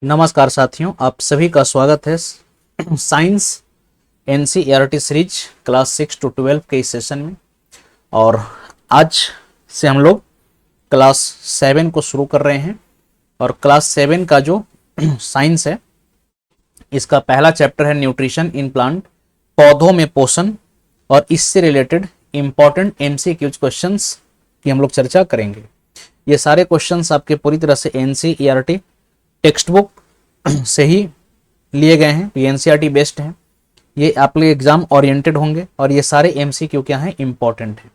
नमस्कार साथियों, आप सभी का स्वागत है science NCERT series class 6 to 12 के इस सेशन में। और आज से हम लोग क्लास 7 को शुरू कर रहे हैं। और क्लास 7 का जो साइंस है, इसका पहला चैप्टर है न्यूट्रिशन इन प्लांट, पौधों में पोषण। और इससे रिलेटेड इंपॉर्टेंट एमसीक्यूज क्वेश्चंस की हम लोग चर्चा करेंगे। ये सारे क्वेश्चंस आपके पूरी तरह से एनसीईआरटी टेक्स्ट बुक से ही लिए गए हैं। ये एनसीईआरटी बेस्ड हैं, ये आपके एग्जाम ओरिएंटेड होंगे और ये सारे एमसीक्यू क्या हैं, इंपॉर्टेंट हैं।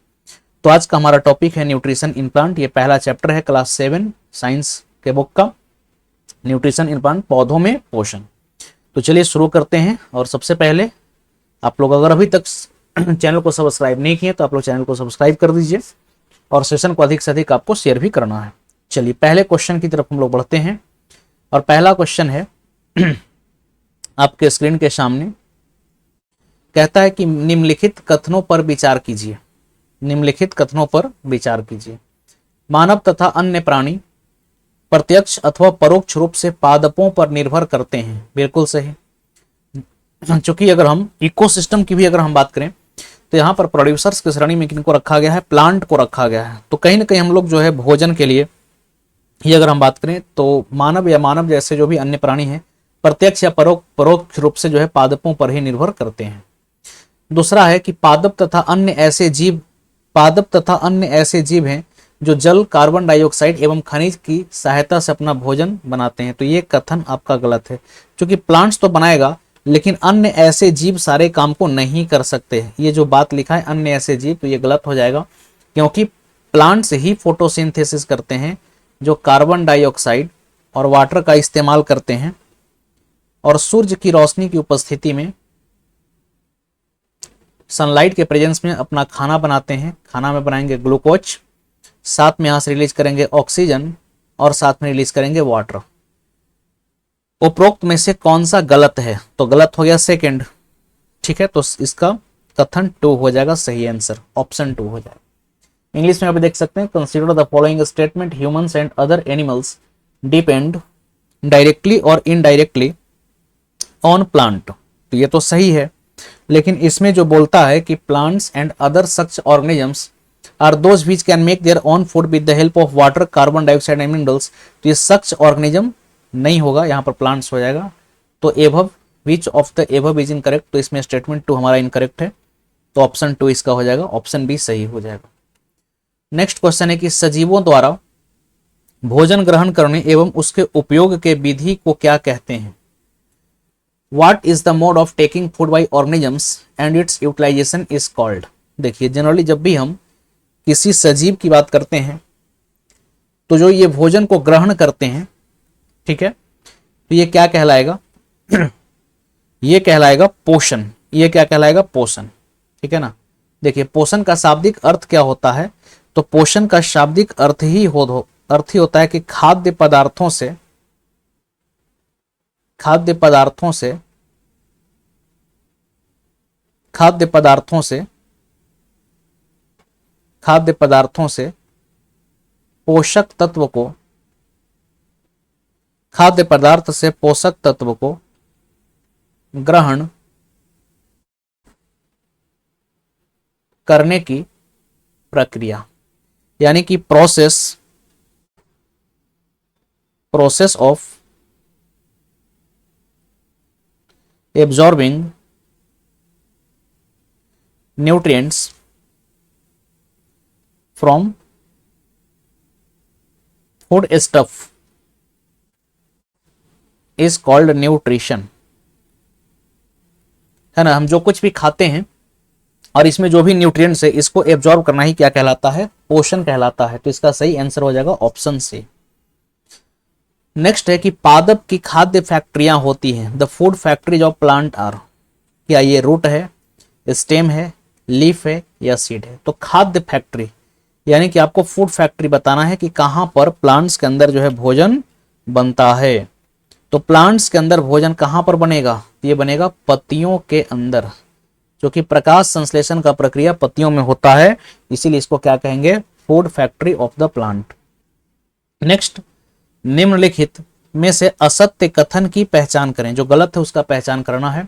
तो आज का हमारा टॉपिक है न्यूट्रिशन इन प्लांट। ये पहला चैप्टर है क्लास 7 साइंस के बुक का, न्यूट्रिशन इन प्लांट, पौधों में पोषण। तो चलिए शुरू करते हैं। और सबसे पहले आप लोग अगर अभी तक चैनल को सब्सक्राइब नहीं किए तो आप लोग चैनल को सब्सक्राइब कर दीजिए और सेशन को अधिक से अधिक आपको शेयर भी करना है। चलिए पहले क्वेश्चन की तरफ हम लोग बढ़ते हैं। और पहला क्वेश्चन है आपके स्क्रीन के सामने, कहता है कि निम्नलिखित कथनों पर विचार कीजिए। निम्नलिखित कथनों पर विचार कीजिए। मानव तथा अन्य प्राणी प्रत्यक्ष अथवा परोक्ष रूप से पादपों पर निर्भर करते हैं। बिल्कुल सही। चूंकि अगर हम इकोसिस्टम की भी अगर हम बात करें तो यहाँ पर प्रोड्यूसर्स की श्रेणी में किनको रखा गया है, प्लांट को रखा गया है। तो कहीं ना कहीं हम लोग जो है भोजन के लिए ये अगर हम बात करें तो मानव या मानव जैसे जो भी अन्य प्राणी हैं प्रत्यक्ष या परोक्ष रूप से जो है पादपों पर ही निर्भर करते हैं। दूसरा है कि पादप तथा अन्य ऐसे जीव हैं जो जल, कार्बन डाइऑक्साइड एवं खनिज की सहायता से अपना भोजन बनाते हैं। तो ये कथन आपका गलत है, क्योंकि प्लांट्स तो बनाएगा लेकिन अन्य ऐसे जीव सारे काम को नहीं कर सकते। ये जो बात लिखा है अन्य ऐसे जीव, तो ये गलत हो जाएगा, क्योंकि प्लांट्स ही फोटोसिंथेसिस करते हैं, जो कार्बन डाइऑक्साइड और वाटर का इस्तेमाल करते हैं और सूर्य की रोशनी की उपस्थिति में, सनलाइट के प्रेजेंस में अपना खाना बनाते हैं। खाना में बनाएंगे ग्लूकोज, साथ में यहां से रिलीज करेंगे ऑक्सीजन और साथ में रिलीज करेंगे वाटर। उपरोक्त में से कौन सा गलत है? तो गलत हो गया सेकंड। ठीक है, तो इसका कथन 2 हो जाएगा, सही आंसर ऑप्शन 2 हो जाएगा। इंग्लिश में आप देख सकते हैं, consider the following statement, humans and other animals depend directly और इनडायरेक्टली ऑन प्लांट। तो ये तो सही है, लेकिन इसमें जो बोलता है कि plants and other such organisms are those which can make their own food with the help of water, carbon dioxide and minerals. तो ये सच ऑर्गेनिज्म नहीं होगा, यहाँ पर प्लांट्स हो जाएगा। तो above, which of the above is incorrect. तो इसमें स्टेटमेंट 2 हमारा इनकरेक्ट है, तो ऑप्शन 2 इसका हो जाएगा, ऑप्शन बी सही हो जाएगा। नेक्स्ट क्वेश्चन है कि सजीवों द्वारा भोजन ग्रहण करने एवं उसके उपयोग के विधि को क्या कहते हैं? What is the mode of taking food by organisms and its utilization is called? देखिए, जनरली जब भी हम किसी सजीव की बात करते हैं तो जो ये भोजन को ग्रहण करते हैं, ठीक है, तो ये क्या कहलाएगा? ये कहलाएगा पोषण। ये क्या कहलाएगा? पोषण। ठीक है ना। देखिए, पोषण का शाब्दिक अर्थ क्या होता है? तो पोषण का शाब्दिक अर्थ ही होता है कि खाद्य पदार्थों से पोषक तत्व को, खाद्य पदार्थ से पोषक तत्व को ग्रहण करने की प्रक्रिया, यानी कि process of absorbing nutrients from food stuff is called nutrition. है ना, हम जो कुछ भी खाते हैं और इसमें जो भी न्यूट्रिएंट्स है, इसको एब्जॉर्ब करना ही क्या कहलाता है? पोषण कहलाता है। तो इसका सही आंसर हो जाएगा ऑप्शन सी। नेक्स्ट है कि पादप की खाद्य फैक्ट्रियां होती हैं। The food factories of plant are. क्या ये रूट है, स्टेम है, लीफ है या सीड है? तो खाद्य फैक्ट्री यानी कि आपको फूड फैक्ट्री बताना है कि कहां पर प्लांट्स के अंदर जो है भोजन बनता है। तो प्लांट्स के अंदर भोजन कहां पर बनेगा? ये बनेगा पत्तियों के अंदर, क्योंकि प्रकाश संश्लेषण का प्रक्रिया पत्तियों में होता है, इसीलिए इसको क्या कहेंगे? Food factory of the plant. Next, निम्नलिखित में से असत्य कथन की पहचान करें। जो गलत है उसका पहचान करना है।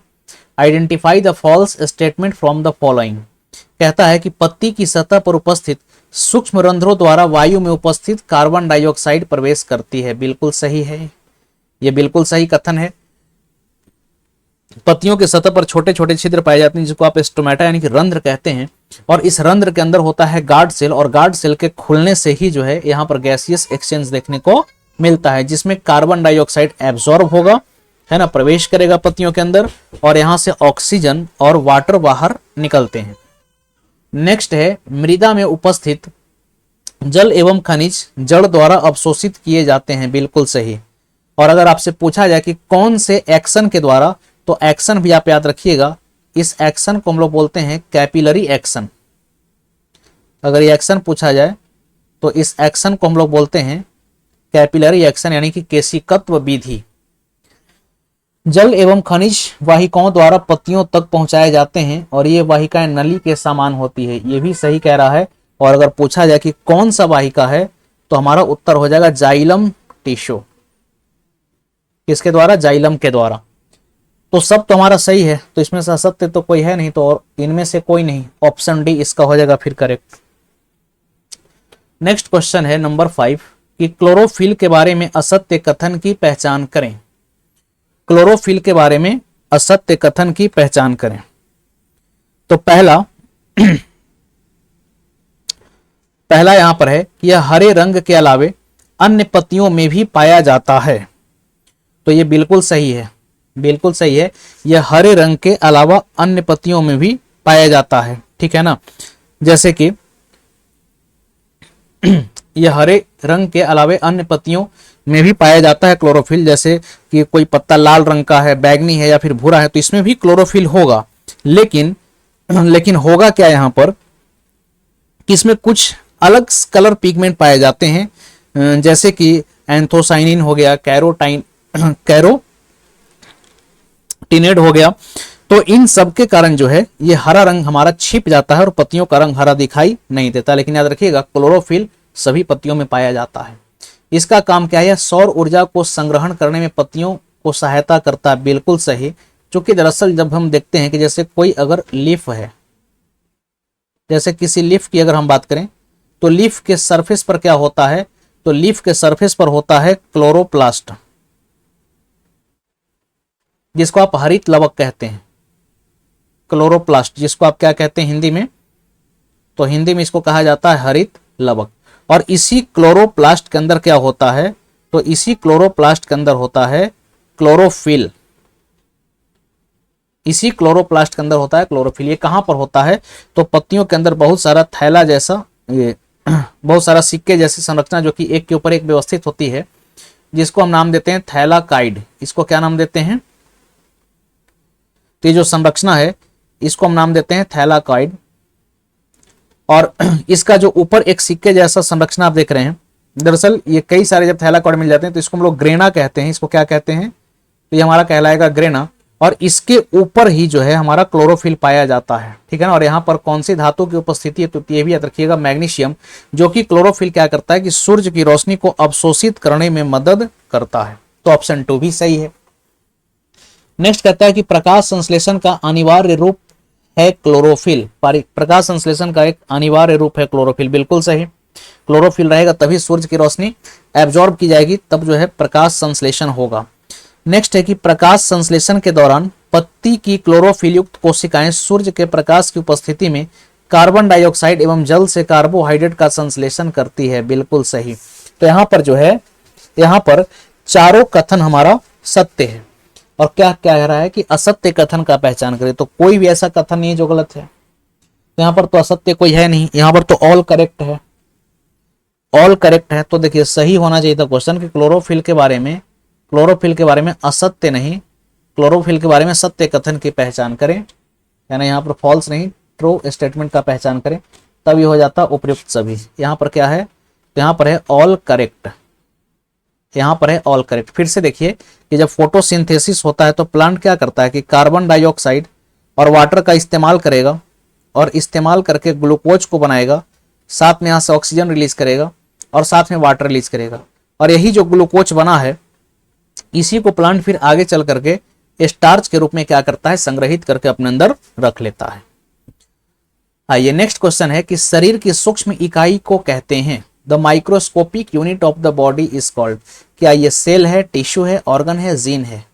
Identify the false statement from the following. कहता है कि पत्ती की सतह पर उपस्थित सूक्ष्म रंध्रों द्वारा वायु में उपस्थित कार्बन डाइऑक्साइड प्रवेश करती है। बिल्कुल सही है, यह बिल्कुल सही कथन है। पत्तियों के सतह पर छोटे छोटे छिद्र पाए जाते हैं जिसको आप स्टोमेटा यानी कि रंध्र कहते हैं, और इस रंध्र के अंदर होता है गार्ड सेल, और गार्ड सेल के खुलने से ही जो है यहाँ पर गैसियस एक्सचेंज देखने को मिलता है, जिसमें कार्बन डाइऑक्साइड एब्जॉर्ब होगा, है ना, प्रवेश करेगा पत्तियों के अंदर, और यहां से ऑक्सीजन और वाटर बाहर निकलते हैं। नेक्स्ट है मृदा में उपस्थित जल एवं खनिज जड़ द्वारा अवशोषित किए जाते हैं। बिल्कुल सही। और अगर आपसे पूछा जाए कि कौन से एक्शन के द्वारा, तो एक्शन भी आप याद रखिएगा, इस एक्शन को हम लोग बोलते हैं कैपिलरी एक्शन। अगर ये एक्शन पूछा जाए तो इस एक्शन को हम लोग बोलते हैं कैपिलरी एक्शन यानी कि केशिकत्व विधि। जल एवं खनिज वाहिकाओं द्वारा पत्तियों तक पहुंचाए जाते हैं और ये वाहिकाएं नली के समान होती है। ये भी सही कह रहा है। और अगर पूछा जाए कि कौन सा वाहिका है तो हमारा उत्तर हो जाएगा जाइलम टिश्यू। किसके द्वारा? जाइलम के द्वारा। तो सब तो हमारा सही है, तो इसमें से असत्य तो कोई है नहीं, तो और इनमें से कोई नहीं, ऑप्शन डी इसका हो जाएगा फिर करेक्ट। नेक्स्ट क्वेश्चन है नंबर 5 कि क्लोरोफिल के बारे में असत्य कथन की पहचान करें। क्लोरोफिल के बारे में असत्य कथन की पहचान करें। तो पहला यहां पर है कि यह हरे रंग के अलावे अन्य पत्तियों में भी पाया जाता है। तो यह बिल्कुल सही है, बिल्कुल सही है। यह हरे रंग के अलावा अन्य पत्तियों में भी पाया जाता है, ठीक है ना। जैसे कि यह हरे रंग के अलावे अन्य पत्तियों में भी पाया जाता है क्लोरोफिल। जैसे कि कोई पत्ता लाल रंग का है, बैगनी है या फिर भूरा है, तो इसमें भी क्लोरोफिल होगा। लेकिन होगा क्या यहाँ पर कि इसमें कुछ अलग कलर पिगमेंट पाए जाते हैं, जैसे कि एंथोसाइनिन हो गया, कैरोटीनेड हो गया। तो इन सब के कारण जो है ये हरा रंग हमारा छिप जाता है और पत्तियों का रंग हरा दिखाई नहीं देता। लेकिन याद रखिएगा क्लोरोफिल सभी पत्तियों में पाया जाता है। इसका काम क्या है? सौर ऊर्जा को संग्रहण करने में पत्तियों को सहायता करता है। बिल्कुल सही। क्योंकि दरअसल जब हम देखते हैं कि जैसे कोई अगर लीफ है, जैसे किसी लीफ की अगर हम बात करें तो लीफ के सरफेस पर क्या होता है? तो लीफ के सरफेस पर होता है क्लोरोप्लास्ट, जिसको आप हरित लवक कहते हैं। क्लोरोप्लास्ट जिसको आप क्या कहते हैं हिंदी में? तो हिंदी में इसको कहा जाता है हरित लवक। और इसी क्लोरोप्लास्ट के अंदर क्या होता है? तो इसी क्लोरोप्लास्ट के अंदर होता है क्लोरोफिल। इसी क्लोरोप्लास्ट के अंदर होता है क्लोरोफिल। ये कहां पर होता है? तो पत्तियों के अंदर बहुत सारा थैला जैसा, ये बहुत सारा सिक्के जैसी संरचना जो कि एक के ऊपर एक व्यवस्थित होती है, जिसको हम नाम देते हैं थैलाकाइड। इसको क्या नाम देते हैं? तो ये जो संरचना है इसको हम नाम देते हैं थैलाकाइड। और इसका जो ऊपर एक सिक्के जैसा संरचना आप देख रहे हैं, दरअसल ये कई सारे जब थैलाकाइड मिल जाते हैं तो इसको हम लोग ग्रेना कहते हैं। इसको क्या कहते हैं? तो ये हमारा कहलाएगा ग्रेना। और इसके ऊपर ही जो है हमारा क्लोरोफिल पाया जाता है, ठीक है ना। और यहाँ पर कौन सी धातु की उपस्थिति है? तो ये भी याद रखिएगा मैग्नीशियम, जो कि क्लोरोफिल क्या करता है कि सूर्य की रोशनी को अवशोषित करने में मदद करता है। तो ऑप्शन 2 भी सही है। नेक्स्ट कहता है कि प्रकाश संश्लेषण का अनिवार्य रूप है क्लोरोफिल। प्रकाश संश्लेषण का एक अनिवार्य रूप है क्लोरोफिल। बिल्कुल सही। क्लोरोफिल रहेगा तभी सूर्य की रोशनी एब्जॉर्ब की जाएगी, तब जो है प्रकाश संश्लेषण होगा। नेक्स्ट है कि प्रकाश संश्लेषण के दौरान पत्ती की क्लोरोफिल युक्त कोशिकाएं सूर्य के प्रकाश की उपस्थिति में कार्बन डाइऑक्साइड एवं जल से कार्बोहाइड्रेट का संश्लेषण करती है। बिल्कुल सही। तो यहाँ पर जो है, यहाँ पर चारों कथन हमारा सत्य है। और क्या कह रहा है कि असत्य कथन का पहचान करें। तो कोई भी ऐसा कथन नहीं है जो गलत है। यहाँ पर तो असत्य कोई है नहीं, यहाँ पर तो ऑल करेक्ट है, ऑल करेक्ट है। तो देखिए सही होना चाहिए था क्वेश्चन कि क्लोरोफिल के बारे में असत्य नहीं, क्लोरोफिल के बारे में सत्य कथन की पहचान करें, यानी यहाँ पर फॉल्स नहीं ट्रू स्टेटमेंट का पहचान करें, तब ये हो जाता उपयुक्त सभी। यहाँ पर क्या है? तो यहाँ पर है ऑल करेक्ट, यहाँ पर है ऑल करेक्ट। फिर से देखिए कि जब फोटोसिंथेसिस होता है तो प्लांट क्या करता है कि कार्बन डाइऑक्साइड और वाटर का इस्तेमाल करेगा और इस्तेमाल करके ग्लूकोज को बनाएगा, साथ में यहाँ से ऑक्सीजन रिलीज करेगा और साथ में वाटर रिलीज करेगा। और यही जो ग्लूकोज बना है इसी को प्लांट फिर आगे चल करके स्टार्च के रूप में क्या करता है, संग्रहित करके अपने अंदर रख लेता है। आइए नेक्स्ट क्वेश्चन है कि शरीर की सूक्ष्म इकाई को कहते हैं, the microscopic unit of the body is called. क्या ये सेल है, टिश्यू है, ऑर्गन है, जीन है?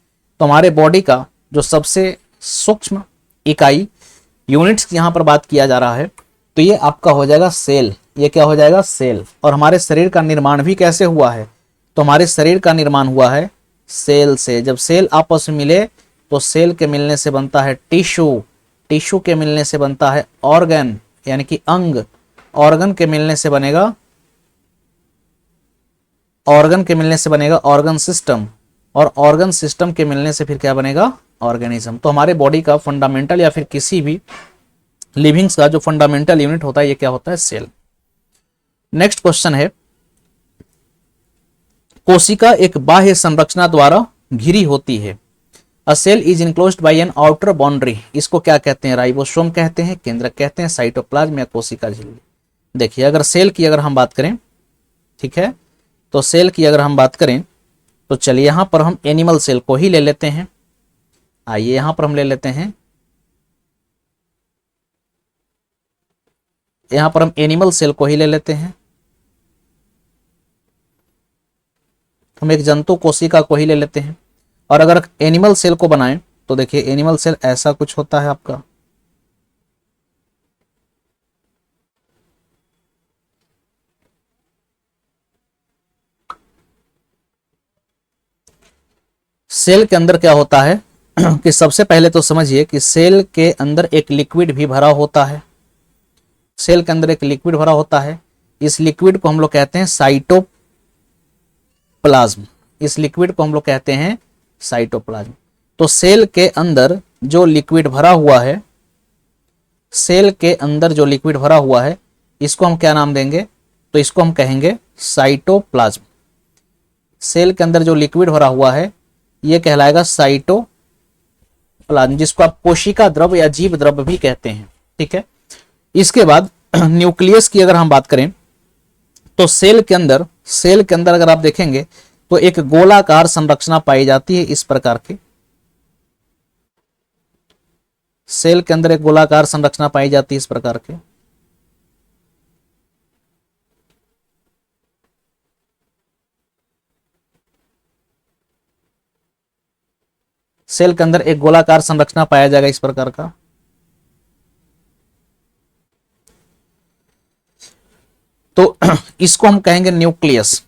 तो हमारे बॉडी का जो सबसे सूक्ष्म इकाई, यूनिट्स यहाँ पर बात किया जा रहा है, तो ये आपका हो जाएगा सेल। ये क्या हो जाएगा, सेल। और हमारे शरीर का निर्माण भी कैसे हुआ है, तो हमारे शरीर का निर्माण हुआ है सेल से। जब सेल आपस में मिले तो सेल के मिलने से बनता है टिश्यू, टिश्यू के मिलने से बनता है ऑर्गन यानी कि अंग, ऑर्गन के मिलने से बनेगा ऑर्गन सिस्टम, और ऑर्गन सिस्टम के मिलने से फिर क्या बनेगा, ऑर्गेनिज्म। तो हमारे बॉडी का फंडामेंटल या फिर किसी भी लिविंग्स का जो फंडामेंटल यूनिट होता है ये क्या होता है, सेल। नेक्स्ट क्वेश्चन है, कोशिका एक बाह्य संरचना द्वारा घिरी होती है। A cell is enclosed by an outer boundary. इसको क्या कहते हैं, राइबोसोम कहते हैं, केंद्रक कहते हैं, साइटोप्लाज्म या कोशिका झिल्ली। देखिए अगर सेल की अगर हम बात करें, ठीक है, तो सेल की अगर हम बात करें तो चलिए यहां पर हम एनिमल सेल को ही ले लेते हैं। आइए यहां पर हम ले लेते हैं, यहां पर हम एनिमल सेल को ही ले लेते हैं, हम एक जंतु कोशिका को ही ले लेते हैं। और अगर एनिमल सेल को बनाएं तो देखिए एनिमल सेल ऐसा कुछ होता है आपका, सेल के अंदर क्या होता है कि सबसे पहले तो समझिए कि सेल के अंदर एक लिक्विड भी भरा होता है, सेल के अंदर एक लिक्विड भरा होता है। इस लिक्विड को हम लोग कहते हैं साइटोप्लाज्म, इस लिक्विड को हम लोग कहते हैं साइटोप्लाज्म। तो सेल के अंदर जो लिक्विड भरा हुआ है, सेल के अंदर जो लिक्विड भरा हुआ है, इसको हम क्या नाम देंगे, तो इसको हम कहेंगे साइटोप्लाज्म। सेल के अंदर जो लिक्विड भरा हुआ है ये कहलाएगा साइटोप्लाज्म, जिसको आप कोशिका द्रव या जीव द्रव भी कहते हैं, ठीक है। इसके बाद न्यूक्लियस की अगर हम बात करें तो सेल के अंदर अगर आप देखेंगे तो एक गोलाकार संरचना पाई जाती है इस प्रकार की, सेल के अंदर एक गोलाकार संरचना पाई जाती है इस प्रकार की। सेल के अंदर एक गोलाकार संरचना पाया जाएगा इस प्रकार का। तो इसको हम कहेंगे न्यूक्लियस।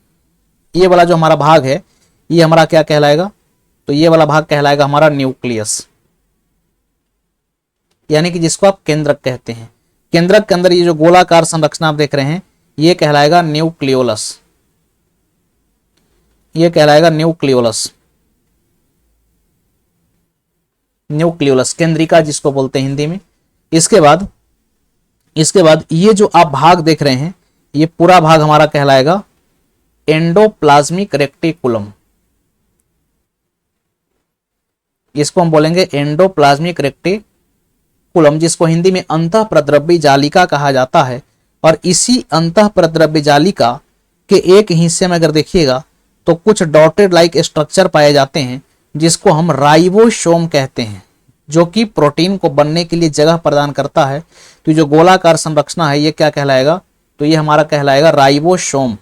ये वाला जो हमारा भाग है ये हमारा क्या कहलाएगा, तो ये वाला भाग कहलाएगा हमारा न्यूक्लियस, यानी कि जिसको आप केंद्रक कहते हैं। केंद्रक के अंदर ये जो गोलाकार संरचना आप देख रहे हैं ये कहलाएगा न्यूक्लियोलस, ये कहलाएगा न्यूक्लियोलस, न्यूक्लियोलस केंद्रिका जिसको बोलते हैं हिंदी में। इसके बाद ये जो आप भाग देख रहे हैं ये पूरा भाग हमारा कहलाएगा एंडोप्लाज्मिक रेक्टिकुलम, इसको हम बोलेंगे एंडोप्लाज्मिक रेक्टिकुलम, जिसको हिंदी में अंतःप्रद्रव्य जालिका कहा जाता है। और इसी अंतःप्रद्रव्य जालिका के एक हिस्से में अगर देखिएगा तो कुछ डॉटेड लाइक स्ट्रक्चर पाए जाते हैं जिसको हम राइबोसोम कहते हैं, जो कि प्रोटीन को बनने के लिए जगह प्रदान करता है। तो जो गोलाकार संरचना है ये क्या कहलाएगा, तो ये हमारा कहलाएगा राइबोसोम,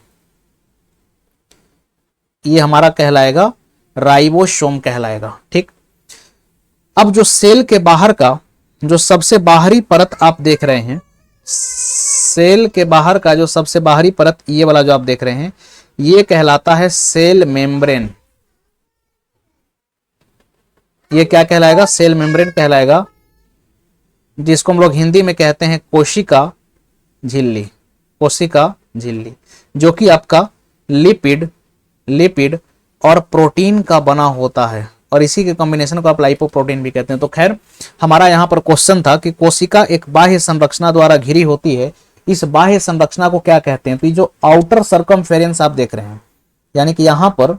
ये हमारा कहलाएगा राइबोसोम कहलाएगा, ठीक। अब जो सेल के बाहर का जो सबसे बाहरी परत आप देख रहे हैं, सेल के बाहर का जो सबसे बाहरी परत ये वाला जो आप देख रहे हैं ये कहलाता है सेल मेम्ब्रेन। ये क्या कहलाएगा, सेल मेम्ब्रेन कहलाएगा, जिसको हम लोग हिंदी में कहते हैं कोशिका झिल्ली, कोशिका झिल्ली, जो कि आपका लिपिड और प्रोटीन का बना होता है, और इसी के कॉम्बिनेशन को आप लाइपोप्रोटीन भी कहते हैं। तो खैर हमारा यहाँ पर क्वेश्चन था कि कोशिका एक बाह्य संरचना द्वारा घिरी होती है, इस बाह्य संरचना को क्या कहते हैं, तो ये जो आउटर सर्कमफेरेंस आप देख रहे हैं, यानी कि यहाँ पर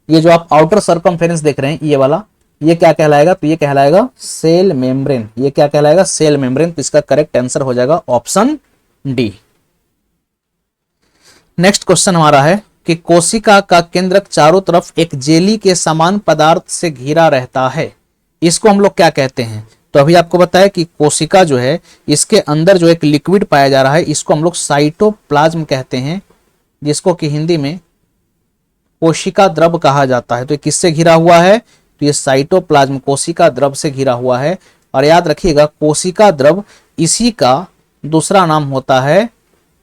ये जो आप आउटर सर्कमफेरेंस देख रहे हैं ये वाला, ये क्या कहलाएगा, तो ये कहलाएगा सेल मेम्ब्रेन, ये क्या कहलाएगा, सेल मेम्ब्रेन। तो इसका करेक्ट आंसर हो जाएगा ऑप्शन डी। नेक्स्ट क्वेश्चन हमारा है कि कोशिका का केंद्रक चारों तरफ एक जेली के समान पदार्थ से घिरा रहता है, इसको हम लोग क्या कहते हैं? तो अभी आपको बताया कि कोशिका जो है इसके अंदर जो एक लिक्विड पाया जा रहा है, इसको हम लोग साइटोप्लाज्म कहते हैं, जिसको कि हिंदी में कोशिका द्रव कहा जाता है। तो ये किससे घिरा हुआ है? तो ये साइटोप्लाज्म कोशिका द्रव से घिरा हुआ है। और याद रखिएगा कोशिका द्रव इसी का दूसरा नाम होता है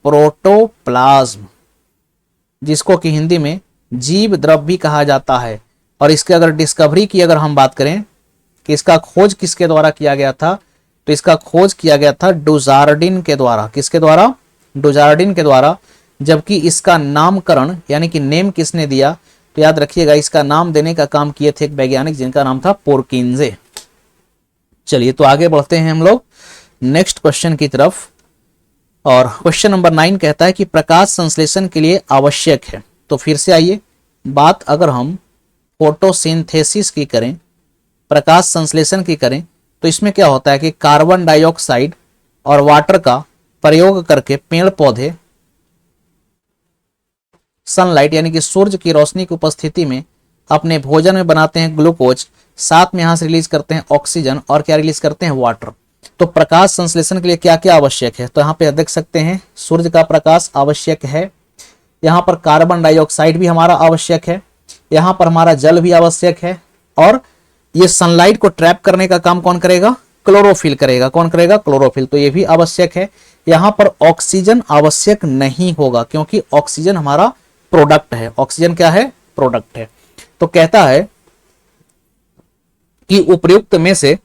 प्रोटोप्लाज्म, जिसको कि हिंदी में जीव द्रव भी कहा जाता है। और इसके अगर डिस्कवरी की अगर हम बात करें कि इसका खोज किसके द्वारा किया गया था, तो इसका खोज किया गया था डुजार्डिन के द्वारा। किसके द्वारा? डुजार्डिन के द्वारा। जबकि इसका नामकरण यानी कि नेम किसने दिया? तो याद रखिएगा इसका नाम देने का काम किए थे एक वैज्ञानिक जिनका नाम था पोर्किंजे। चलिए तो आगे बढ़ते हैं हम लोग नेक्स्ट क्वेश्चन की तरफ। और क्वेश्चन नंबर 9 कहता है कि प्रकाश संश्लेषण के लिए आवश्यक है। तो फिर से आइए, बात अगर हम फोटोसिंथेसिस की करें, प्रकाश संश्लेषण की करें, तो इसमें क्या होता है कि कार्बन डाइऑक्साइड और वाटर का प्रयोग करके पेड़ पौधे सनलाइट यानी कि सूर्य की रोशनी की उपस्थिति में अपने भोजन में बनाते हैं ग्लूकोज, साथ में यहां से रिलीज करते हैं ऑक्सीजन और क्या रिलीज करते हैं? वाटर। तो प्रकाश संश्लेषण के लिए क्या क्या आवश्यक है? तो यहाँ पे देख सकते हैं सूर्य का प्रकाश आवश्यक है, यहाँ पर कार्बन डाइऑक्साइड भी हमारा आवश्यक है, यहाँ पर हमारा जल भी आवश्यक है, और ये सनलाइट को ट्रैप करने का काम कौन करेगा? क्लोरोफिल करेगा। कौन करेगा? क्लोरोफिल। तो ये भी आवश्यक है। यहाँ पर ऑक्सीजन आवश्यक नहीं होगा क्योंकि ऑक्सीजन हमारा प्रोडक्ट है। ऑक्सीजन क्या है? प्रोडक्ट है। तो कहता है कि उपर्युक्त में से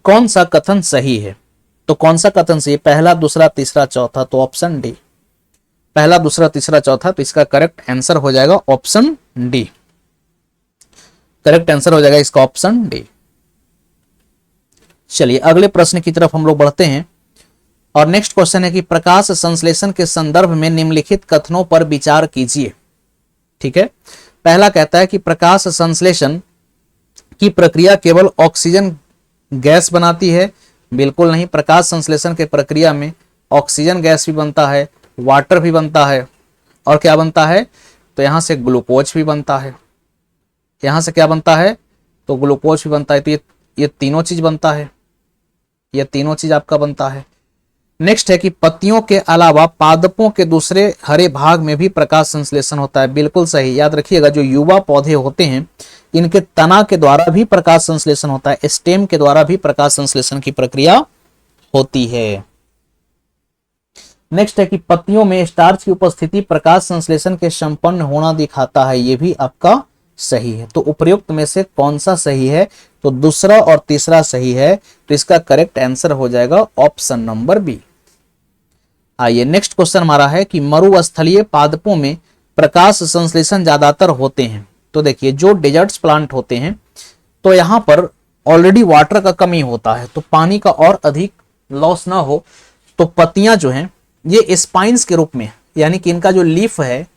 कौन सा कथन सही है? तो कौन सा कथन सही? पहला, दूसरा, तीसरा, चौथा। तो ऑप्शन डी। पहला, दूसरा, तीसरा, चौथा। तो इसका करेक्ट आंसर हो जाएगा ऑप्शन डी। करेक्ट आंसर हो जाएगा इसका ऑप्शन डी। चलिए अगले प्रश्न की तरफ हम लोग बढ़ते हैं। और नेक्स्ट क्वेश्चन है कि प्रकाश संश्लेषण के संदर्भ में निम्नलिखित कथनों पर विचार कीजिए। ठीक है, पहला कहता है कि प्रकाश संश्लेषण की प्रक्रिया केवल ऑक्सीजन गैस बनाती है। बिल्कुल नहीं, प्रकाश संश्लेषण के प्रक्रिया में ऑक्सीजन गैस भी बनता है, वाटर भी बनता है, और क्या बनता है? तो यहां से ग्लूकोज भी बनता है। यहां से क्या बनता है? तो ग्लूकोज भी बनता है। तो ये तीनों चीज बनता है, ये तीनों चीज आपका बनता है। नेक्स्ट है कि पत्तियों के अलावा पादपों के दूसरे हरे भाग में भी प्रकाश संश्लेषण होता है। बिल्कुल सही। याद रखिएगा जो युवा पौधे होते हैं इनके तना के द्वारा भी प्रकाश संश्लेषण होता है, स्टेम के द्वारा भी प्रकाश संश्लेषण की प्रक्रिया होती है। नेक्स्ट है कि पत्तियों में स्टार्च की उपस्थिति प्रकाश संश्लेषण के संपन्न होना दिखाता है। यह भी आपका सही है। तो उपर्युक्त में से कौन सा सही है? तो दूसरा और तीसरा सही है। तो इसका करेक्ट आंसर हो जाएगा ऑप्शन नंबर बी। आइए नेक्स्ट क्वेश्चन हमारा है कि मरुस्थलीय पादपों में प्रकाश संश्लेषण ज्यादातर होते हैं। तो देखिए जो डेजर्ट्स प्लांट होते हैं तो यहाँ पर ऑलरेडी वाटर का कमी होता है, तो पानी का और अधिक लॉस ना हो तो पत्तियां जो हैं ये स्पाइन्स के रूप में, यानी कि इनका जो लीफ है,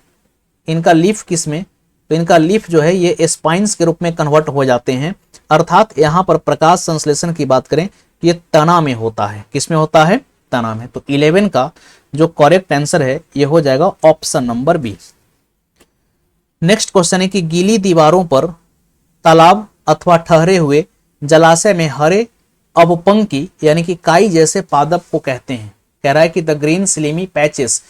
इनका लीफ किस में? तो इनका लीफ जो है ये स्पाइन्स के रूप में कन्वर्ट हो जाते हैं। अर्थात यहाँ पर प्रकाश संश्लेषण की बात करें ये तना में होता है। किस में होता है? तना में। तो 11 का जो करेक्ट आंसर है ये हो जाएगा option number B. Next question है कि गीली दीवारों पर तालाब अथवा ठहरे हुए जलाशय में हरे अवपंकी यानी कि काई जैसे पादप को कहते हैं। कह रहा है कि the green slimy patches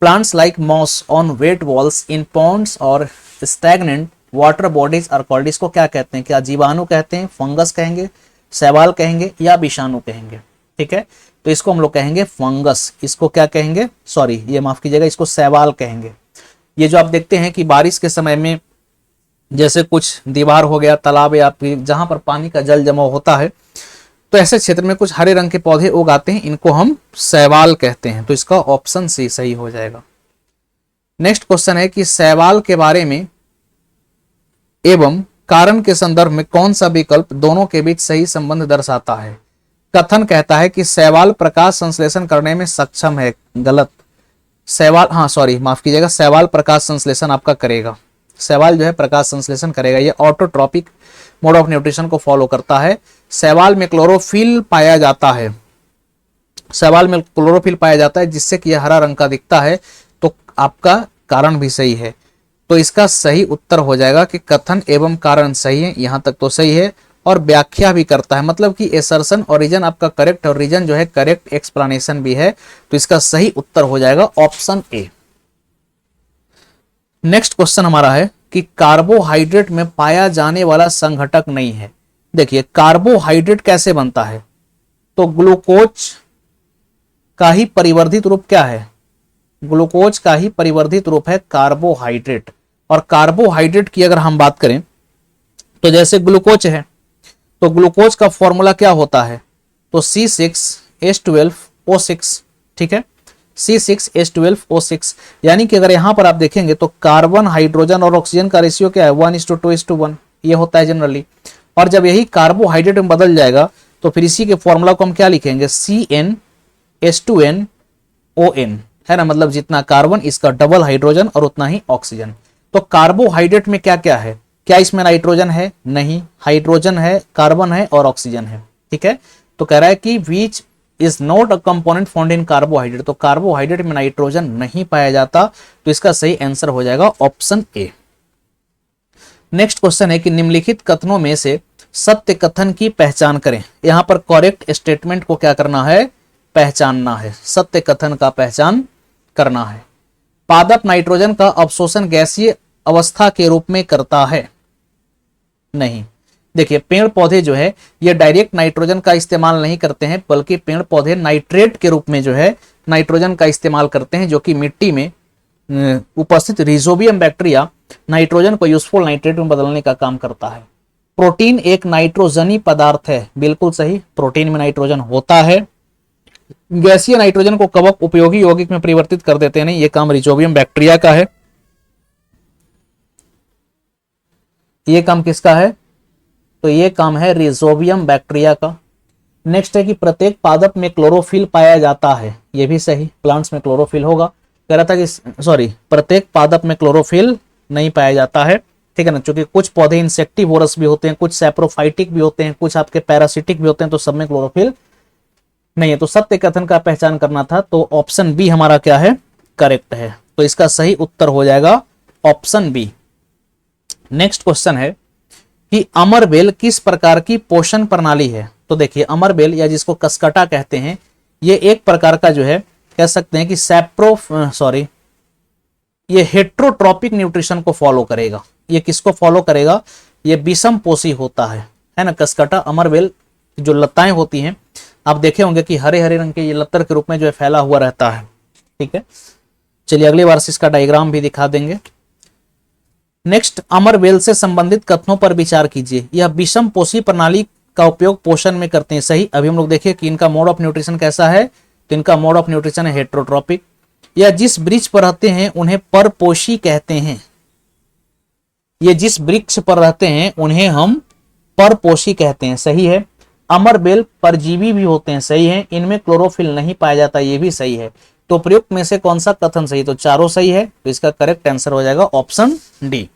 plants like moss on wet walls in ponds और stagnant water bodies are called. इसको क्या कहते हैं? क्या जीवाणु कहते हैं, फंगस कहेंगे, शैवाल कहेंगे या विषाणु कहेंगे? ठीक है, तो इसको हम लोग कहेंगे फंगस। इसको क्या कहेंगे? सॉरी ये माफ कीजिएगा, इसको शैवाल कहेंगे। ये जो आप देखते हैं कि बारिश के समय में जैसे कुछ दीवार हो गया, तालाब या फिर जहां पर पानी का जल जमा होता है तो ऐसे क्षेत्र में कुछ हरे रंग के पौधे उगाते हैं, इनको हम शैवाल कहते हैं। तो इसका ऑप्शन सी सही हो जाएगा। नेक्स्ट क्वेश्चन है कि शैवाल के बारे में एवं कारण के संदर्भ में कौन सा विकल्प दोनों के बीच सही संबंध दर्शाता है? कथन कहता है कि शैवाल प्रकाश संश्लेषण करने में सक्षम है। गलत। शैवाल, हाँ सॉरी माफ कीजिएगा, शैवाल प्रकाश संश्लेषण आपका करेगा। शैवाल जो है प्रकाश संश्लेषण करेगा। ये ऑटोट्रॉपिक मोड ऑफ न्यूट्रिशन को फॉलो करता है। शैवाल में क्लोरोफिल पाया जाता है। शैवाल में क्लोरोफिल पाया जाता है जिससे कि यह हरा रंग का दिखता है। तो आपका कारण भी सही है। तो इसका सही उत्तर हो जाएगा कि कथन एवं कारण सही है, यहां तक तो सही है, और व्याख्या भी करता है, मतलब कि एसर्शन और रीजन आपका करेक्ट और रीजन जो है करेक्ट एक्सप्लेनेशन भी है, तो इसका सही उत्तर हो जाएगा ऑप्शन ए। नेक्स्ट क्वेश्चन हमारा है कि कार्बोहाइड्रेट में पाया जाने वाला संघटक नहीं है। देखिए कार्बोहाइड्रेट कैसे बनता है, तो ग्लूकोज का ही परिवर्धित रूप क्या है, ग्लूकोज का ही परिवर्धित रूप है कार्बोहाइड्रेट। और कार्बोहाइड्रेट की अगर हम बात करें तो जैसे ग्लूकोज है, तो ग्लूकोज का फॉर्मूला क्या होता है, तो C6H12O6, ठीक है, C6H12O6। यानी कि अगर यहां पर आप देखेंगे तो कार्बन हाइड्रोजन और ऑक्सीजन का रेशियो क्या है, 1:2:1, ये होता है जनरली। और जब यही कार्बोहाइड्रेट में बदल जाएगा तो फिर इसी के फॉर्मूला को हम क्या लिखेंगे, CnH2nOn, है ना, मतलब जितना कार्बन इसका डबल हाइड्रोजन और उतना ही ऑक्सीजन। तो कार्बोहाइड्रेट में क्या क्या है, क्या इसमें नाइट्रोजन है, नहीं, हाइड्रोजन है, कार्बन है और ऑक्सीजन है, ठीक है। तो कह रहा है कि which is not a component found in carbohydrate, तो कार्बोहाइड्रेट में नाइट्रोजन नहीं पाया जाता, तो इसका सही आंसर हो जाएगा ऑप्शन ए। नेक्स्ट क्वेश्चन है कि निम्नलिखित कथनों में से सत्य कथन की पहचान करें। यहां पर करेक्ट स्टेटमेंट को क्या करना है, पहचानना है, सत्य कथन का पहचान करना है। पादप नाइट्रोजन का अवशोषण गैसीय अवस्था के रूप में करता है, नहीं। देखिए पेड़ पौधे जो है ये डायरेक्ट नाइट्रोजन का इस्तेमाल नहीं करते हैं, बल्कि पेड़ पौधे नाइट्रेट के रूप में जो है नाइट्रोजन का इस्तेमाल करते हैं, जो कि मिट्टी में उपस्थित रिजोबियम बैक्टीरिया नाइट्रोजन को यूजफुल नाइट्रेट में बदलने का काम करता है। प्रोटीन एक नाइट्रोजनी पदार्थ है, बिल्कुल सही, प्रोटीन में नाइट्रोजन होता है। गैसीय नाइट्रोजन को कवक उपयोगी यौगिक में परिवर्तित कर देते हैं, नहीं, ये काम रिजोबियम बैक्टीरिया का है। ये काम किसका है, तो ये काम है रिजोबियम बैक्टीरिया का। नेक्स्ट है कि प्रत्येक पादप में क्लोरोफिल पाया जाता है, ये भी सही, प्लांट्स में क्लोरोफिल होगा। कह रहा था कि सॉरी, प्रत्येक पादप में क्लोरोफिल नहीं पाया जाता है, ठीक है ना, क्योंकि कुछ पौधे इंसेक्टिवोरस भी होते हैं, कुछ सैप्रोफाइटिक भी होते हैं, कुछ आपके पैरासिटिक भी होते हैं, तो सब में क्लोरोफिल नहीं है। तो सत्य कथन का पहचान करना था, तो ऑप्शन बी हमारा क्या है, करेक्ट है, तो इसका सही उत्तर हो जाएगा ऑप्शन बी। नेक्स्ट क्वेश्चन है कि अमरबेल किस प्रकार की पोषण प्रणाली है। तो देखिए अमरबेल या जिसको कसकटा कहते हैं, ये एक प्रकार का जो है कह सकते हैं कि ये हेट्रोट्रॉपिक न्यूट्रिशन को फॉलो करेगा। ये किसको फॉलो करेगा, ये विषम पोषी होता है ना। कसकटा अमरबेल जो लताएं होती हैं, आप देखे होंगे कि हरे हरे रंग के ये लतर के रूप में जो है फैला हुआ रहता है, ठीक है। चलिए अगली बार से इसका डायग्राम भी दिखा देंगे। नेक्स्ट, अमरबेल से संबंधित कथनों पर विचार कीजिए। यह विषम पोषी प्रणाली का उपयोग पोषण में करते हैं, सही। अभी हम लोग देखिए कि इनका मोड ऑफ न्यूट्रिशन कैसा है, तो इनका मोड ऑफ न्यूट्रिशन है हेट्रोट्रॉपिक। या जिस वृक्ष पर रहते हैं उन्हें परपोषी कहते हैं, ये जिस वृक्ष पर रहते हैं उन्हें हम परपोषी कहते हैं, सही है। अमरबेल परजीवी भी होते हैं, सही है। इनमें क्लोरोफिल नहीं पाया जाता, ये भी सही है। तो प्रयुक्त में से कौन सा कथन सही, तो चारों सही है, तो इसका करेक्ट आंसर हो जाएगा ऑप्शन डी।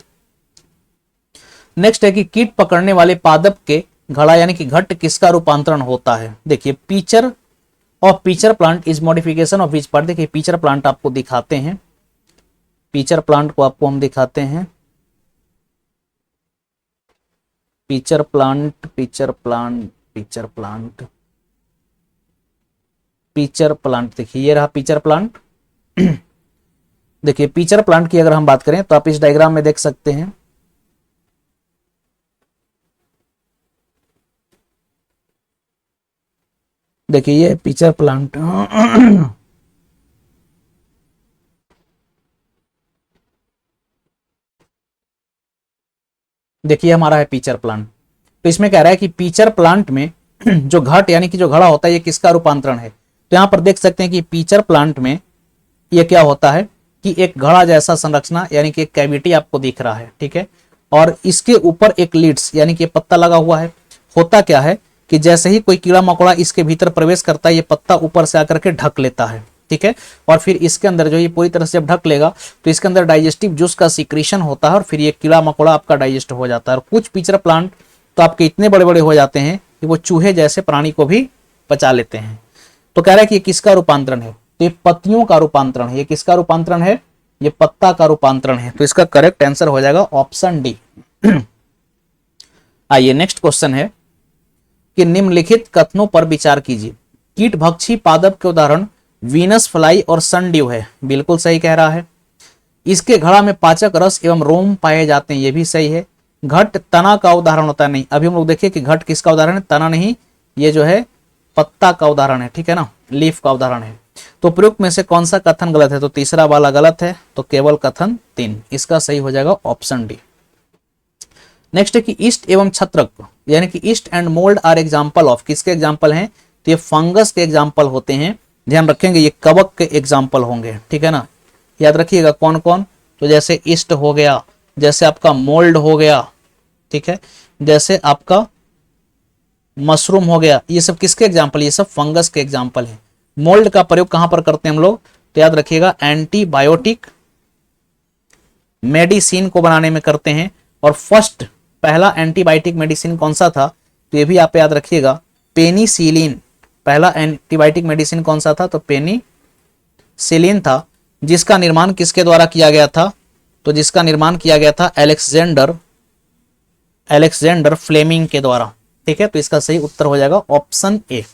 नेक्स्ट है कि कीट पकड़ने वाले पादप के घड़ा यानी कि घट किसका रूपांतरण होता है। देखिए pitcher of pitcher plant is modification of which part. देखिए पीचर प्लांट आपको दिखाते हैं, पीचर प्लांट को आपको हम दिखाते हैं, pitcher plant pitcher plant pitcher plant pitcher plant. देखिए ये रहा पीचर प्लांट। देखिए पीचर प्लांट की अगर हम बात करें तो आप इस डायग्राम में देख सकते हैं, देखिए ये पीचर प्लांट। देखिए हमारा है पीचर प्लांट। तो इसमें कह रहा है कि पीचर प्लांट में जो घट यानी कि जो घड़ा होता है ये किसका रूपांतरण है। तो यहां पर देख सकते हैं कि पीचर प्लांट में ये क्या होता है कि एक घड़ा जैसा संरचना यानी कि एक कैविटी आपको दिख रहा है, ठीक है। और इसके ऊपर एक लीड्स यानी कि पत्ता लगा हुआ है। होता क्या है कि जैसे ही कोई कीड़ा मकोड़ा इसके भीतर प्रवेश करता है, ये पत्ता ऊपर से आकर के ढक लेता है, ठीक है। और फिर इसके अंदर जो ये पूरी तरह से जब ढक लेगा तो इसके अंदर डाइजेस्टिव जूस का सिक्रीशन होता है और फिर ये कीड़ा मकोड़ा आपका डाइजेस्ट हो जाता है। और कुछ पीचर प्लांट तो आपके इतने बड़े बड़े हो जाते हैं कि वो चूहे जैसे प्राणी को भी पचा लेते हैं। तो कह रहा है कि ये किसका रूपांतरण है, तो ये पत्तियों का रूपांतरण है। ये किसका रूपांतरण है, ये पत्ता का रूपांतरण है। तो इसका करेक्ट आंसर हो जाएगा ऑप्शन डी। आइए नेक्स्ट क्वेश्चन है कि निम्नलिखित कथनों पर विचार कीजिए। कीट भक्षी पादप के उदाहरण वीनस फ्लाई और सनड्यू है, बिल्कुल सही कह रहा है। इसके घड़ा में पाचक रस एवं रोम पाए जाते हैं, ये भी सही है। घट तना का उदाहरण होता है, नहीं। अभी हम लोग देखिए कि घट किसका उदाहरण है, तना नहीं, ये जो है पत्ता का उदाहरण है, ठीक है ना, लीफ का उदाहरण है। तो प्रयुक्त में से कौन सा कथन गलत है, तो तीसरा वाला गलत है, तो केवल कथन 3, इसका सही हो जाएगा ऑप्शन डी। नेक्स्ट है कि ईस्ट एवं छत्रक यानी कि yeast and mould are example of, किसके एग्जाम्पल हैं, तो ये फंगस के एग्जाम्पल होते हैं। ध्यान रखेंगे ये कवक के एग्जाम्पल होंगे, ठीक है ना, याद रखिएगा कौन कौन, तो जैसे ईस्ट हो गया, जैसे आपका मोल्ड हो गया, ठीक है, जैसे आपका मशरूम हो गया, ये सब किसके एग्जाम्पल, ये सब फंगस के एग्जाम्पल है। मोल्ड का प्रयोग कहां पर करते हैं हम लोग, तो याद रखिएगा एंटीबायोटिक मेडिसिन को बनाने में करते हैं। और फर्स्ट पहला एंटीबायोटिक मेडिसिन कौन सा था, तो ये भी आप याद रखिएगा पेनिसिलिन। पहला एंटीबायोटिक मेडिसिन कौन सा था, तो पेनिसिलिन था, जिसका निर्माण किसके द्वारा किया गया था, तो जिसका निर्माण किया गया था अलेक्जेंडर फ्लेमिंग के द्वारा, ठीक है। तो इसका सही उत्तर हो जाएगा ऑप्शन ए।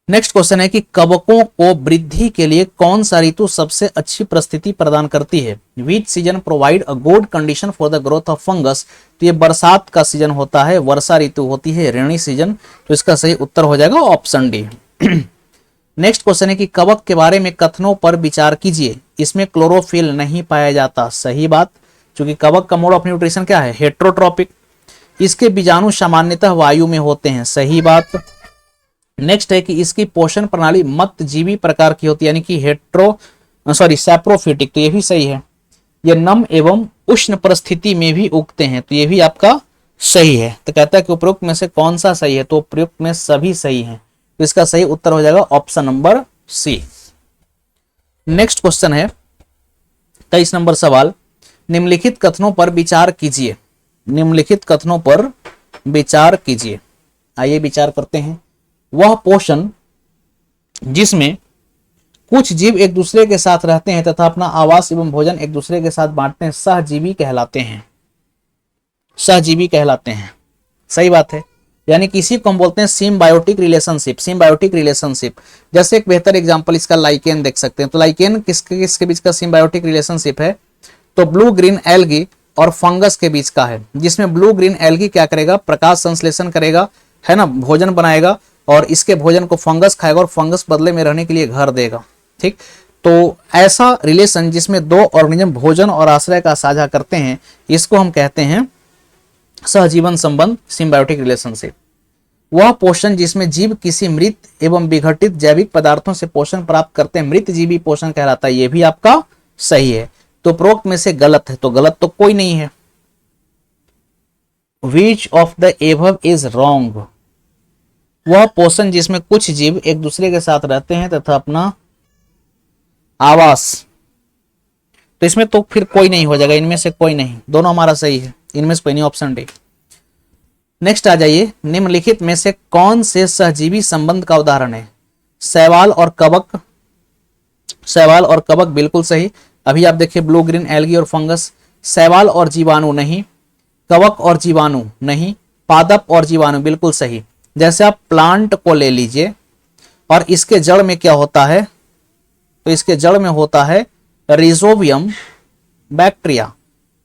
नेक्स्ट क्वेश्चन है कि कवकों को वृद्धि के लिए कौन सा ऋतु सबसे अच्छी परिस्थिति प्रदान करती है। विच season provide a good condition for the growth of fungus, तो ये बरसात का सीजन होता है, वर्षा ऋतु होती है, रेनी सीजन। तो इसका सही उत्तर हो जाएगा ऑप्शन डी। नेक्स्ट क्वेश्चन है कि कवक के बारे में कथनों पर विचार कीजिए। इसमें क्लोरोफिल नहीं पाया जाता, सही बात, क्योंकि कवक का मोड ऑफ न्यूट्रिशन क्या है, हेट्रोट्रॉपिक। इसके बीजाणु सामान्यतः वायु में होते हैं, सही बात। नेक्स्ट है कि इसकी पोषण प्रणाली मत्तजीवी प्रकार की होती है, यानी कि सैप्रोफिटिक, तो ये भी सही है। ये नम एवं उष्ण परिस्थिति में भी उगते हैं, तो ये भी आपका सही है। तो कहता है कि उपरोक्त में से कौन सा सही है, तो उपरोक्त में सभी सही हैं, तो इसका सही उत्तर हो जाएगा option number C. Next question है 23 नंबर सवाल, निम्नलिखित कथनों पर विचार कीजिए। निम्नलिखित कथनों पर विचार कीजिए, आइए विचार करते हैं। वह पोषण जिसमें कुछ जीव एक दूसरे के साथ रहते हैं तथा अपना आवास एवं भोजन एक दूसरे के साथ बांटते हैं, सहजीवी कहलाते हैं, सहजीवी कहलाते हैं, सही बात है। यानी किसी को हम बोलते हैं सिम्बायोटिक रिलेशनशिप, सिम्बायोटिक रिलेशनशिप। जैसे एक बेहतर एग्जांपल इसका लाइकेन देख सकते हैं। तो लाइकेन किसके बीच का सिम्बायोटिक रिलेशनशिप है, तो ब्लू ग्रीन एल्गी और फंगस के बीच का है, जिसमें ब्लू ग्रीन एल्गी क्या करेगा, प्रकाश संश्लेषण करेगा, है ना, भोजन बनाएगा, और इसके भोजन को फंगस खाएगा और फंगस बदले में रहने के लिए घर देगा, ठीक। तो ऐसा रिलेशन जिसमें दो ऑर्गेनिज्म भोजन और आश्रय का साझा करते हैं, इसको हम कहते हैं सहजीवन संबंध, सिम्बायोटिक रिलेशनशिप। वह पोषण जिसमें जीव किसी मृत एवं विघटित जैविक पदार्थों से पोषण प्राप्त करते हैं, मृत जीवी पोषण कहलाता है, यह भी आपका सही है। तो प्रोक्त में से गलत है, तो गलत तो कोई नहीं है। Which of the above is wrong? वह पोषण जिसमें कुछ जीव एक दूसरे के साथ रहते हैं तथा अपना आवास, तो इसमें तो फिर कोई नहीं हो जाएगा, इनमें से कोई नहीं, दोनों हमारा सही है, इनमें से कोई नहीं, ऑप्शन डी। नेक्स्ट आ जाइए, निम्नलिखित में से कौन से सहजीवी संबंध का उदाहरण है। शैवाल और कवक, शैवाल और कवक बिल्कुल सही। अभी आप देखिए ब्लू ग्रीन एल्गी और फंगस। शैवाल और जीवाणु नहीं, कवक और जीवाणु नहीं, पादप और जीवाणु बिल्कुल सही। जैसे आप प्लांट को ले लीजिए और इसके जड़ में क्या होता है, तो इसके जड़ में होता है रिजोबियम बैक्टीरिया,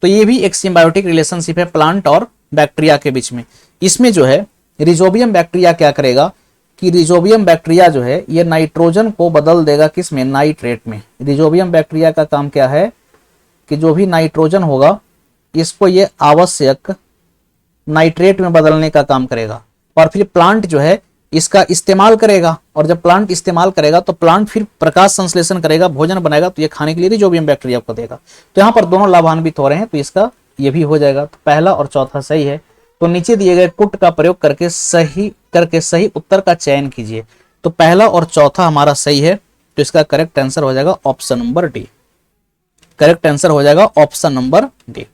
तो ये भी एक सिम्बायोटिक रिलेशनशिप है प्लांट और बैक्टीरिया के बीच में। इसमें जो है रिजोबियम बैक्टीरिया क्या करेगा कि रिजोबियम बैक्टीरिया जो है ये नाइट्रोजन को बदल देगा किसमें, नाइट्रेट में। रिजोबियम बैक्टीरिया का काम क्या है कि जो भी नाइट्रोजन होगा इसको ये आवश्यक नाइट्रेट में बदलने का काम करेगा, और फिर प्लांट जो है इसका इस्तेमाल करेगा, और जब प्लांट इस्तेमाल करेगा तो प्लांट फिर प्रकाश संश्लेषण करेगा, भोजन बनाएगा, तो ये खाने के लिए रिजोबियम बैक्टीरिया को देगा। तो यहाँ पर दोनों लाभान्वित हो रहे हैं, तो इसका ये भी हो जाएगा। तो पहला और चौथा सही है। तो नीचे दिए गए पुट का प्रयोग करके सही उत्तर का चयन कीजिए। तो पहला और चौथा हमारा सही है, तो इसका करेक्ट आंसर हो जाएगा option number D. Correct answer हो जाएगा ऑप्शन नंबर डी।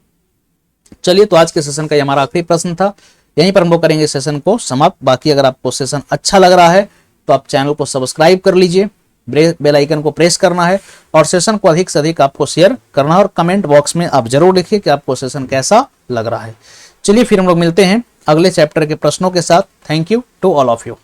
चलिए, तो आज के सेशन का ये हमारा आखिरी प्रश्न था। यहीं पर हम लोग करेंगे सेशन को समाप्त। बाकी अगर आपको सेशन अच्छा लग रहा है तो आप चैनल को सब्सक्राइब कर लीजिए बेल आइकन को प्रेस करना है और सेशन को अधिक से अधिक आपको शेयर करना है और कमेंट बॉक्स में आप जरूर लिखिए कि आपको सेशन कैसा लग रहा है। चलिए फिर हम लोग मिलते हैं अगले चैप्टर के प्रश्नों के साथ। Thank you to all of you.